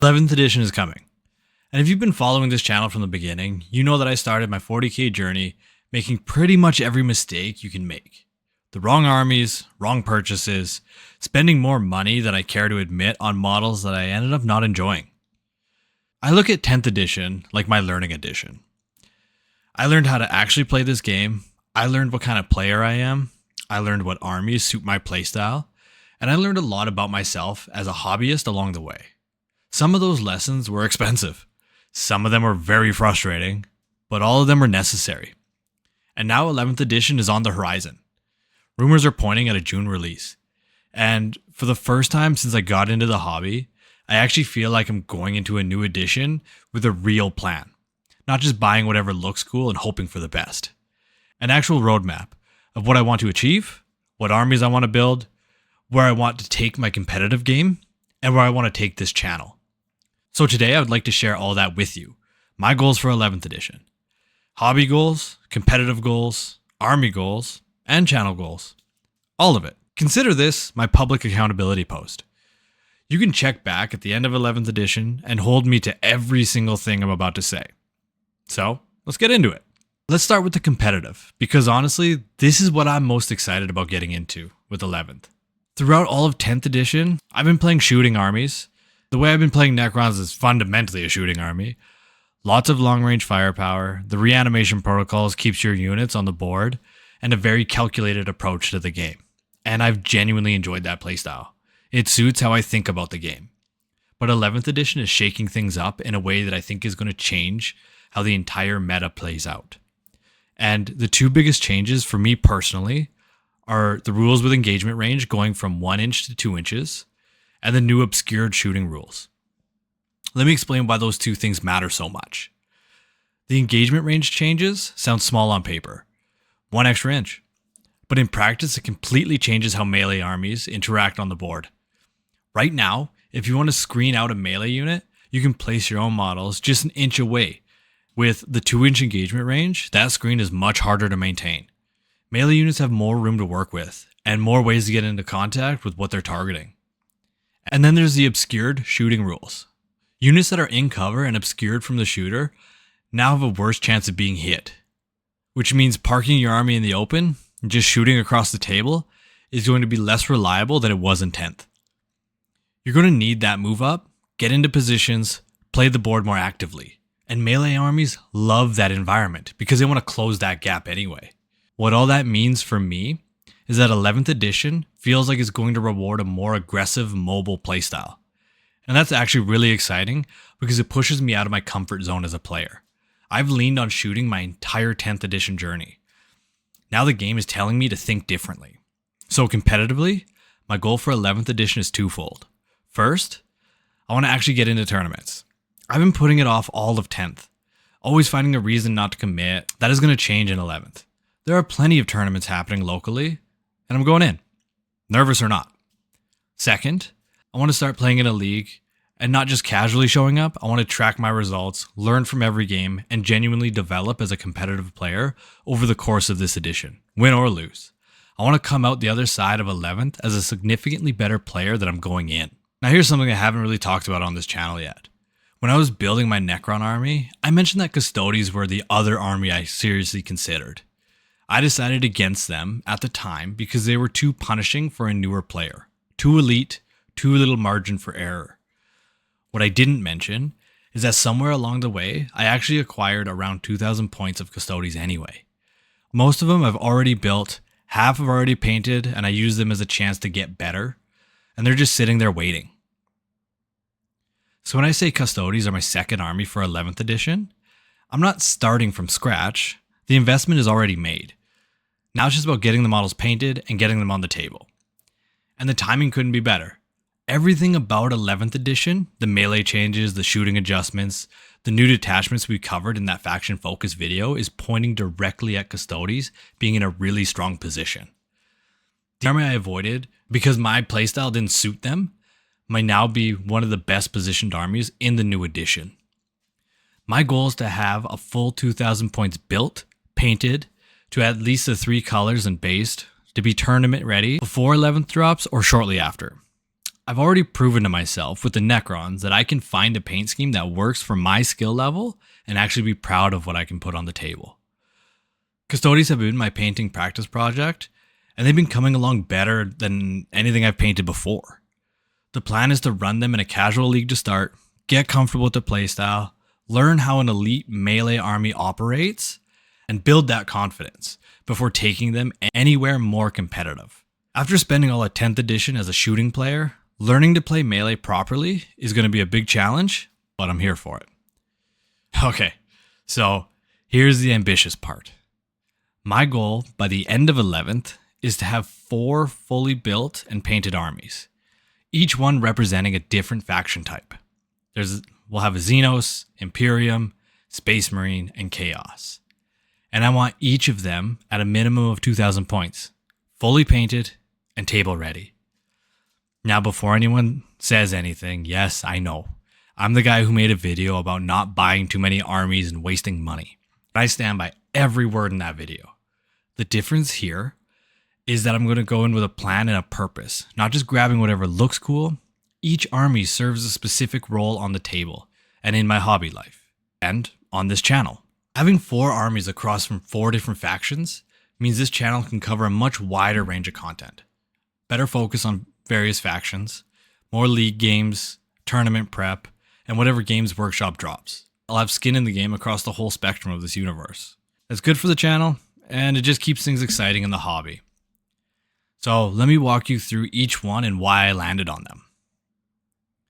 11th edition is coming. And if you've been following this channel from the beginning, you know that I started my 40k journey making pretty much every mistake you can make. The wrong armies, wrong purchases, spending more money than I care to admit on models that I ended up not enjoying. I look at 10th edition like my learning edition. I learned how to actually play this game, I learned what kind of player I am, I learned what armies suit my playstyle, and I learned a lot about myself as a hobbyist along the way. Some of those lessons were expensive. Some of them were very frustrating, but all of them were necessary. And now 11th edition is on the horizon. Rumors are pointing at a June release. And for the first time since I got into the hobby, I actually feel like I'm going into a new edition with a real plan. Not just buying whatever looks cool and hoping for the best. An actual roadmap of what I want to achieve, what armies I want to build, where I want to take my competitive game, and where I want to take this channel. So today I would like to share all that with you. My goals for 11th edition. Hobby goals, competitive goals, army goals, and channel goals. All of it. Consider this my public accountability post. You can check back at the end of 11th edition and hold me to every single thing I'm about to say. So, let's get into it. Let's start with the competitive, because honestly, this is what I'm most excited about getting into with 11th. Throughout all of 10th edition, I've been playing shooting armies. The way I've been playing Necrons is fundamentally a shooting army. Lots of long-range firepower, the reanimation protocols keeps your units on the board, and a very calculated approach to the game. And I've genuinely enjoyed that playstyle. It suits how I think about the game. But 11th edition is shaking things up in a way that I think is going to change how the entire meta plays out. And the two biggest changes for me personally are the rules with engagement range going from 1 inch to 2 inches, and the new obscured shooting rules. Let me explain why those two things matter so much. The engagement range changes sound small on paper, 1 extra inch, but in practice it completely changes how melee armies interact on the board. Right now, if you want to screen out a melee unit, you can place your own models just 1 inch away. With the 2 inch engagement range, that screen is much harder to maintain. Melee units have more room to work with, and more ways to get into contact with what they're targeting. And then there's the obscured shooting rules. Units that are in cover and obscured from the shooter now have a worse chance of being hit, which means parking your army in the open and just shooting across the table is going to be less reliable than it was in 10th. You're going to need that move up, get into positions, play the board more actively. And melee armies love that environment because they want to close that gap anyway. What all that means for me is that 11th edition feels like it's going to reward a more aggressive mobile playstyle. And that's actually really exciting because it pushes me out of my comfort zone as a player. I've leaned on shooting my entire 10th edition journey. Now the game is telling me to think differently. So competitively, my goal for 11th edition is twofold. First, I want to actually get into tournaments. I've been putting it off all of 10th, always finding a reason not to commit. That is going to change in 11th. There are plenty of tournaments happening locally, and I'm going in, nervous or not. Second, I want to start playing in a league and not just casually showing up. I want to track my results, learn from every game, and genuinely develop as a competitive player over the course of this edition, win or lose. I want to come out the other side of 11th as a significantly better player than I'm going in. Now here's something I haven't really talked about on this channel yet. When I was building my Necron army, I mentioned that Custodes were the other army I seriously considered. I decided against them at the time because they were too punishing for a newer player. Too elite, too little margin for error. What I didn't mention is that somewhere along the way, I actually acquired around 2,000 points of Custodes anyway. Most of them I've already built, half I've already painted, and I use them as a chance to get better, and they're just sitting there waiting. So when I say Custodes are my second army for 11th edition, I'm not starting from scratch. The investment is already made. Now it's just about getting the models painted and getting them on the table. And the timing couldn't be better. Everything about 11th edition, the melee changes, the shooting adjustments, the new detachments we covered in that faction focus video is pointing directly at Custodes being in a really strong position. The army I avoided because my playstyle didn't suit them might now be one of the best positioned armies in the new edition. My goal is to have a full 2,000 points built, painted, to at least the 3 colors and based, to be tournament ready before 11th drops or shortly after. I've already proven to myself with the Necrons that I can find a paint scheme that works for my skill level and actually be proud of what I can put on the table. Custodes have been my painting practice project, and they've been coming along better than anything I've painted before. The plan is to run them in a casual league to start, get comfortable with the playstyle, learn how an elite melee army operates, and build that confidence before taking them anywhere more competitive. After spending all of 10th edition as a shooting player, learning to play melee properly is going to be a big challenge, but I'm here for it. Okay, so here's the ambitious part. My goal by the end of 11th is to have 4 fully built and painted armies, each one representing a different faction type. We'll have a Xenos, Imperium, Space Marine, and Chaos. And I want each of them at a minimum of 2,000 points, fully painted and table ready. Now, before anyone says anything, yes, I know. I'm the guy who made a video about not buying too many armies and wasting money. I stand by every word in that video. The difference here is that I'm going to go in with a plan and a purpose, not just grabbing whatever looks cool. Each army serves a specific role on the table and in my hobby life and on this channel. Having 4 armies across from 4 different factions means this channel can cover a much wider range of content. Better focus on various factions, more league games, tournament prep, and whatever Games Workshop drops. I'll have skin in the game across the whole spectrum of this universe. That's good for the channel, and it just keeps things exciting in the hobby. So let me walk you through each one and why I landed on them.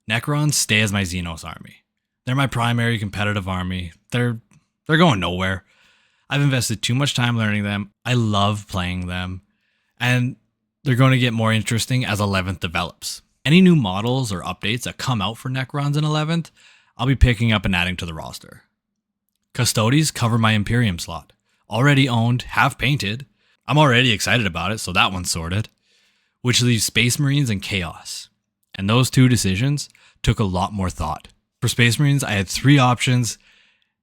Necrons stay as my Xenos army. They're my primary competitive army. They're going nowhere. I've invested too much time learning them. I love playing them. And they're going to get more interesting as 11th develops. Any new models or updates that come out for Necrons in 11th, I'll be picking up and adding to the roster. Custodes cover my Imperium slot. Already owned, half painted. I'm already excited about it, so that one's sorted. Which leaves Space Marines and Chaos. And those 2 decisions took a lot more thought. For Space Marines, I had 3 options,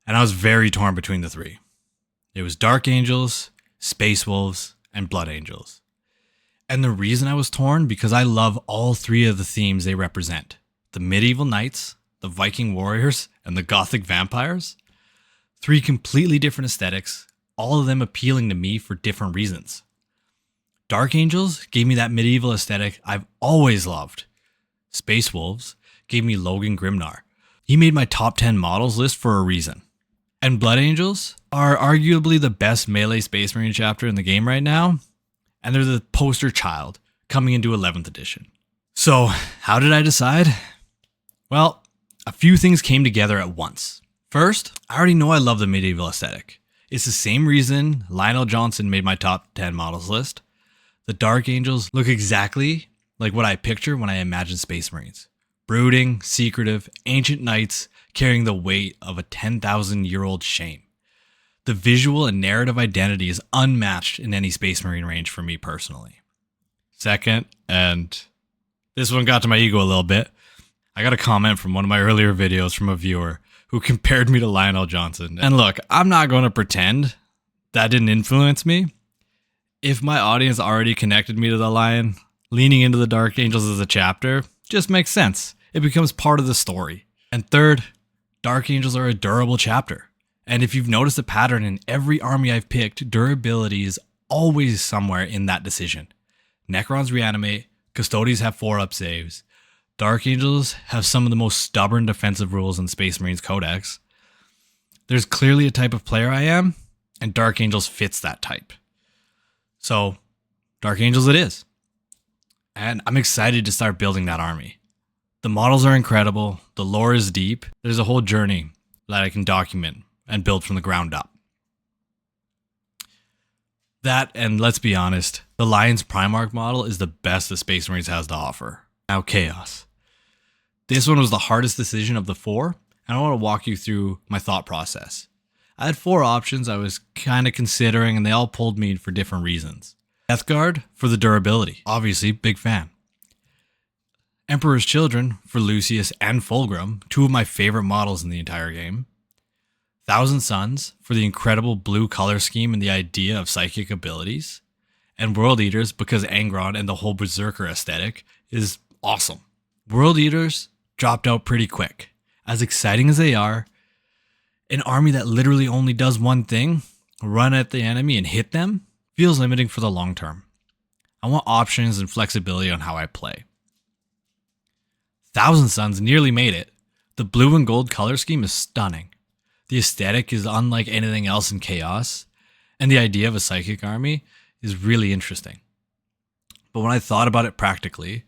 and I was very torn between the 3. It was Dark Angels, Space Wolves, and Blood Angels. And the reason I was torn, because I love all 3 of the themes they represent. The Medieval Knights, the Viking Warriors, and the Gothic Vampires. 3 completely different aesthetics, all of them appealing to me for different reasons. Dark Angels gave me that medieval aesthetic I've always loved. Space Wolves gave me Logan Grimnar. He made my top 10 models list for a reason. And Blood Angels are arguably the best melee Space Marine chapter in the game right now, and they're the poster child coming into 11th edition. So, how did I decide? Well, a few things came together at once. First, I already know I love the medieval aesthetic. It's the same reason Lionel Johnson made my top 10 models list. The Dark Angels look exactly like what I picture when I imagine Space Marines. Brooding, secretive, ancient knights carrying the weight of a 10,000-year-old shame. The visual and narrative identity is unmatched in any Space Marine range for me personally. Second, and this one got to my ego a little bit, I got a comment from one of my earlier videos from a viewer who compared me to Lionel Johnson. And look, I'm not going to pretend that didn't influence me. If my audience already connected me to the Lion, leaning into the Dark Angels as a chapter just makes sense. It becomes part of the story. And third, Dark Angels are a durable chapter. And if you've noticed a pattern in every army I've picked, durability is always somewhere in that decision. Necrons reanimate, Custodes have 4-up saves, Dark Angels have some of the most stubborn defensive rules in Space Marines Codex. There's clearly a type of player I am, and Dark Angels fits that type. So, Dark Angels it is. And I'm excited to start building that army. The models are incredible, the lore is deep, there's a whole journey that I can document and build from the ground up. That, and let's be honest, the Lion's Primarch model is the best the Space Marines has to offer. Now Chaos. This one was the hardest decision of the 4, and I want to walk you through my thought process. I had 4 options I was kind of considering, and they all pulled me for different reasons. Death Guard for the durability, obviously big fan. Emperor's Children for Lucius and Fulgrim, 2 of my favorite models in the entire game. Thousand Suns for the incredible blue color scheme and the idea of psychic abilities. And World Eaters because Angron and the whole Berserker aesthetic is awesome. World Eaters dropped out pretty quick. As exciting as they are, an army that literally only does one thing, run at the enemy and hit them, feels limiting for the long term. I want options and flexibility on how I play. Thousand Suns nearly made it. The blue and gold color scheme is stunning. The aesthetic is unlike anything else in Chaos, and the idea of a psychic army is really interesting. But when I thought about it practically,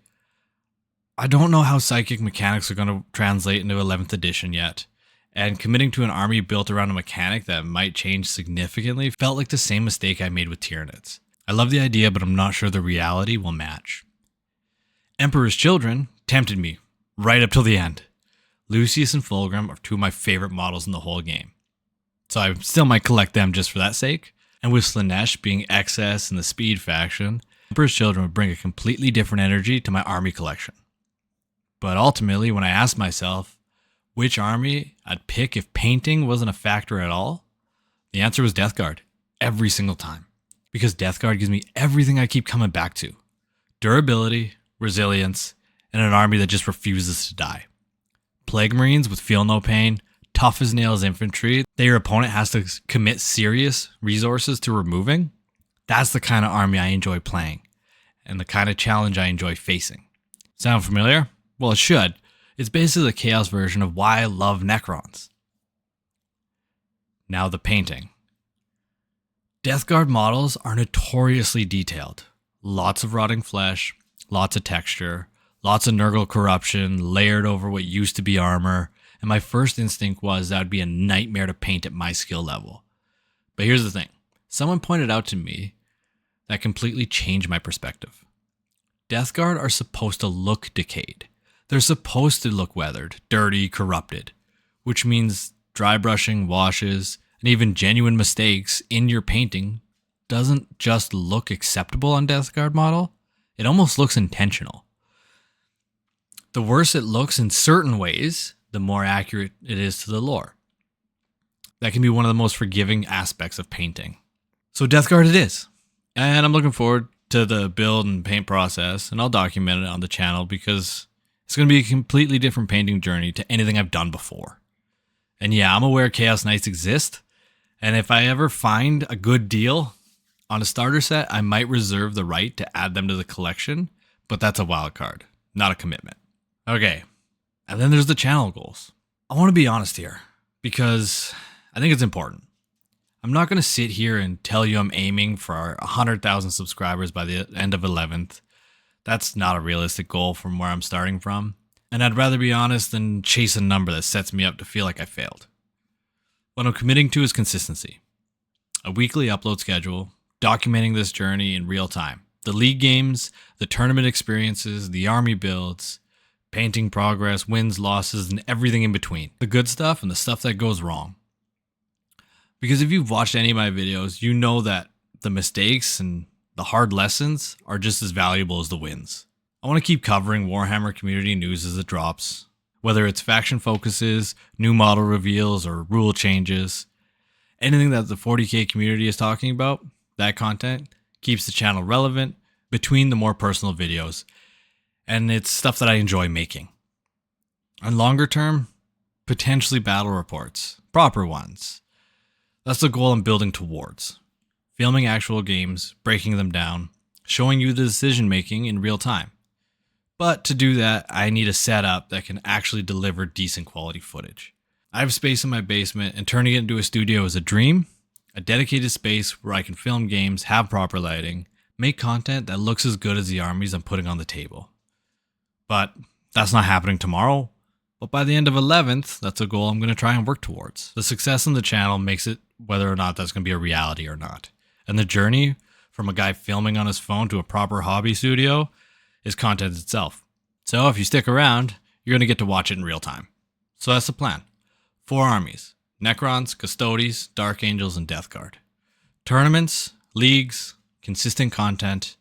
I don't know how psychic mechanics are going to translate into 11th edition yet, and committing to an army built around a mechanic that might change significantly felt like the same mistake I made with Tyranids. I love the idea, but I'm not sure the reality will match. Emperor's Children tempted me right up till the end. Lucius and Fulgrim are two of my favorite models in the whole game, so I still might collect them just for that sake. And with Slaanesh being excess in the speed faction, Emperor's Children would bring a completely different energy to my army collection. But ultimately, when I asked myself which army I'd pick if painting wasn't a factor at all, the answer was Death Guard every single time. Because Death Guard gives me everything I keep coming back to. Durability, resilience, and an army that just refuses to die. Plague Marines with feel no pain, tough as nails infantry that your opponent has to commit serious resources to removing. That's the kind of army I enjoy playing, and the kind of challenge I enjoy facing. Sound familiar? Well, it should. It's basically the Chaos version of why I love Necrons. Now the painting. Death Guard models are notoriously detailed. Lots of rotting flesh, lots of texture, lots of Nurgle corruption layered over what used to be armor, and my first instinct was that would be a nightmare to paint at my skill level. But here's the thing. Someone pointed out to me that completely changed my perspective. Death Guard are supposed to look decayed. They're supposed to look weathered, dirty, corrupted, which means dry brushing, washes, and even genuine mistakes in your painting doesn't just look acceptable on Death Guard model, it almost looks intentional. The worse it looks in certain ways, the more accurate it is to the lore. That can be one of the most forgiving aspects of painting. So Death Guard it is. And I'm looking forward to the build and paint process, and I'll document it on the channel because it's going to be a completely different painting journey to anything I've done before. And yeah, I'm aware Chaos Knights exist, and if I ever find a good deal on a starter set, I might reserve the right to add them to the collection, but that's a wild card, not a commitment. Okay, and then there's the channel goals. I want to be honest here, because I think it's important. I'm not going to sit here and tell you I'm aiming for 100,000 subscribers by the end of 11th. That's not a realistic goal from where I'm starting from, and I'd rather be honest than chase a number that sets me up to feel like I failed. What I'm committing to is consistency. A weekly upload schedule, documenting this journey in real time. The league games, the tournament experiences, the army builds, painting progress, wins, losses, and everything in between. The good stuff and the stuff that goes wrong. Because if you've watched any of my videos, you know that the mistakes and the hard lessons are just as valuable as the wins. I want to keep covering Warhammer community news as it drops, whether it's faction focuses, new model reveals, or rule changes. Anything that the 40k community is talking about, that content keeps the channel relevant between the more personal videos, and it's stuff that I enjoy making. And longer term, potentially battle reports, proper ones. That's the goal I'm building towards. Filming actual games, breaking them down, showing you the decision making in real time. But to do that, I need a setup that can actually deliver decent quality footage. I have space in my basement, and turning it into a studio is a dream. A dedicated space where I can film games, have proper lighting, make content that looks as good as the armies I'm putting on the table. But that's not happening tomorrow. But by the end of 11th, that's a goal I'm going to try and work towards. The success on the channel makes it whether or not that's going to be a reality or not. And the journey from a guy filming on his phone to a proper hobby studio is content itself. So if you stick around, you're going to get to watch it in real time. So that's the plan. 4 armies: Necrons, Custodes, Dark Angels, and Death Guard. Tournaments, leagues, consistent content,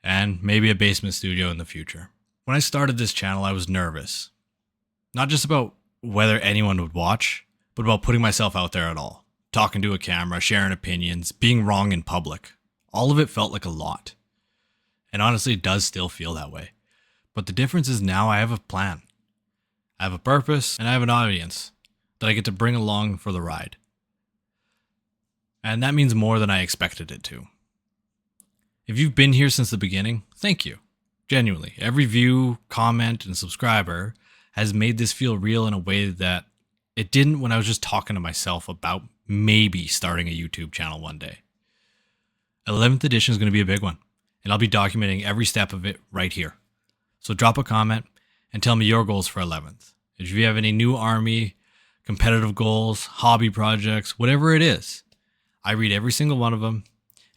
and maybe a basement studio in the future. When I started this channel, I was nervous. Not just about whether anyone would watch, but about putting myself out there at all. Talking to a camera, sharing opinions, being wrong in public. All of it felt like a lot. And honestly, it does still feel that way. But the difference is now I have a plan. I have a purpose and I have an audience that I get to bring along for the ride. And that means more than I expected it to. If you've been here since the beginning, thank you. Genuinely, every view, comment, and subscriber has made this feel real in a way that it didn't when I was just talking to myself about maybe starting a YouTube channel one day. 11th edition is going to be a big one, and I'll be documenting every step of it right here. So drop a comment and tell me your goals for 11th. If you have any new army, competitive goals, hobby projects, whatever it is, I read every single one of them.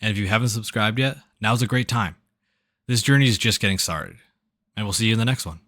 And if you haven't subscribed yet, now's a great time. This journey is just getting started, and we'll see you in the next one.